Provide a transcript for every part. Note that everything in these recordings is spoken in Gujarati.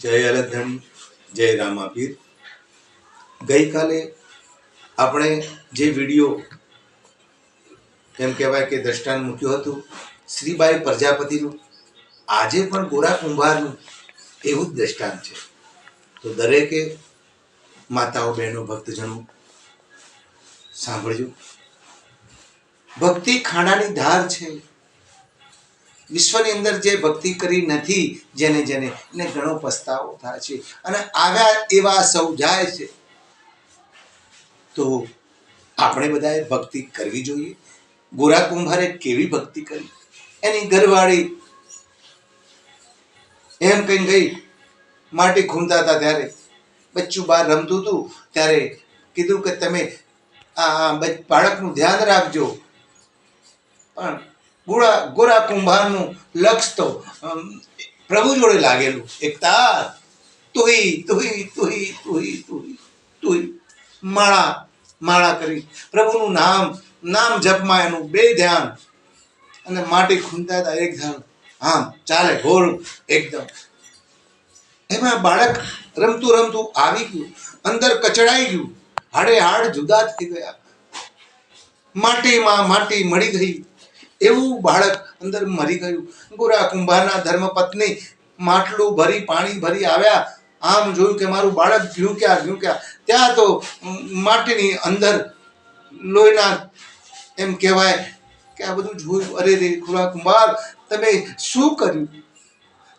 જય અલગધણી, જય રામાપીર। ગઈકાલે આપણે જે વિડીયો એમ કહેવાય કે દ્રષ્ટાંત મૂક્યું હતું શ્રીબાઈ પ્રજાપતિનું, આજે પણ ગોરા કુંભારનું એવું જ દ્રષ્ટાંત છે। તો દરેકે માતાઓ, બહેનો, ભક્તજનો સાંભળજો। ભક્તિ ખાણાની ધાર છે। વિશ્વની અંદર જે ભક્તિ કરી નથી, જેને એને ઘણો પસ્તાવો થાય છે અને આવ્યા એવા સૌ જાય છે। તો આપણે બધાએ ભક્તિ કરવી જોઈએ। ગોરા કુંભારે કેવી ભક્તિ કરી, એની ઘરવાળી એમ કઈ ગઈ માટી ખૂંદતા હતા ત્યારે બચ્ચું બહાર રમતું હતું ત્યારે કીધું કે તમે આ બાળકનું ધ્યાન રાખજો, પણ ગોરા કુંભારનું લક્ષ તો પ્રભુ જોડે લાગેલું। એક તાર તુહી તુહી તુહી તુહી તુહી તુહી માળા માળા કરી પ્રભુનું નામ જપમાં એનું બે ધ્યાન અને માટી ખૂંદતા હતા એક ધ્યાન, આમ ચાલે ઘોર એકદમ। એમાં બાળક રમતું રમતું આવી ગયું, અંદર કચડાઈ ગયું, હાડે હાડ જુદા થઈ ગયા, માટીમાં માટી મળી ગઈ, એવું બાળક અંદર મરી ગયું। ગોરા કુંભારના ધર્મપત્ની માટલું ભરી પાણી ભરી આવ્યા, આમ જોયું કે મારું બાળક ગયું ક્યાં, ત્યાં તો માટીની અંદર લોહીના એમ કહેવાય કે આ બધું જોયું। અરે રે ગોરા કુંભાર, તમે શું કર્યું?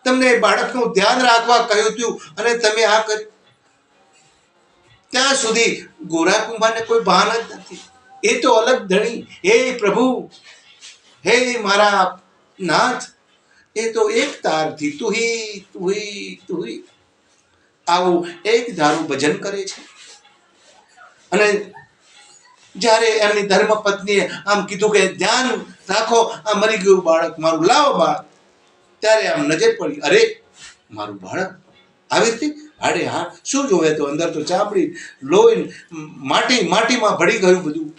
તમને બાળકનું ધ્યાન રાખવા કહ્યું હતું અને તમે આ કર્યું। ત્યાં સુધી ગોરા કુંભારને કોઈ ભાન જ નથી। એ તો અલગ ધણી, હે પ્રભુ, હે મારા નાથ, એ તો એક તારથી તુહી તુહી તુહી આવું એક ધારું ભજન કરે છે। અને જ્યારે એમની ધર્મપત્નીએ આમ કીધું કે ધ્યાન રાખો, આ મરી ગયું બાળક મારું, લાવો બાળક, ત્યારે આમ નજર પડી, અરે મારું બાળક આવી રીતે હાડે હાડ શું જોવે? તો અંદર તો ચામડી, લોહી, માટીમાં ભળી ગયું બધું,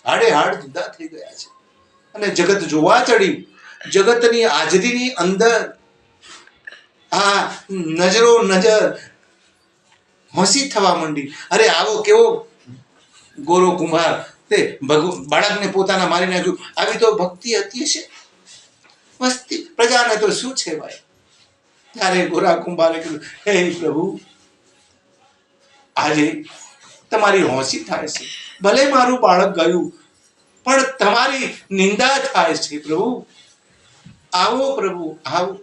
હાડે હાડ જુદા થઈ ગયા છે। અને જગત જોવા ચડ્યું, જગતની હાજરીની અંદર આ નજર હોંસી થવા માંડી। અરે આવો કેવો ગોરો કુંભાર, તે બાળકને પોતાના મારી નાખ્યું, આવી તો ભક્તિ હતી છે વસ્તી પ્રજાને તો શું છે ભાઈ? ત્યારે ગોરા કુંભારે કીધું, હે પ્રભુ, આજે તમારી હોંસી થાય છે, ભલે મારું બાળક ગયું પણ તમારી નિંદા થાય છે પ્રભુ, આવો પ્રભુ આવો,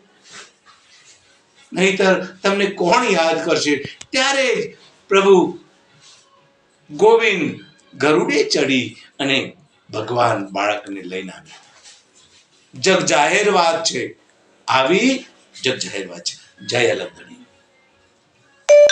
નહીતર તમને કોણ યાદ કરશે? ત્યારે પ્રભુ ગોવિંદ ગરુડે ચડી અને ભગવાન બાળકને લઈને આવ્યા। જગ જાહેર વાત છે, આવી જગ જાહેર વાત છે। જય અલગધણી।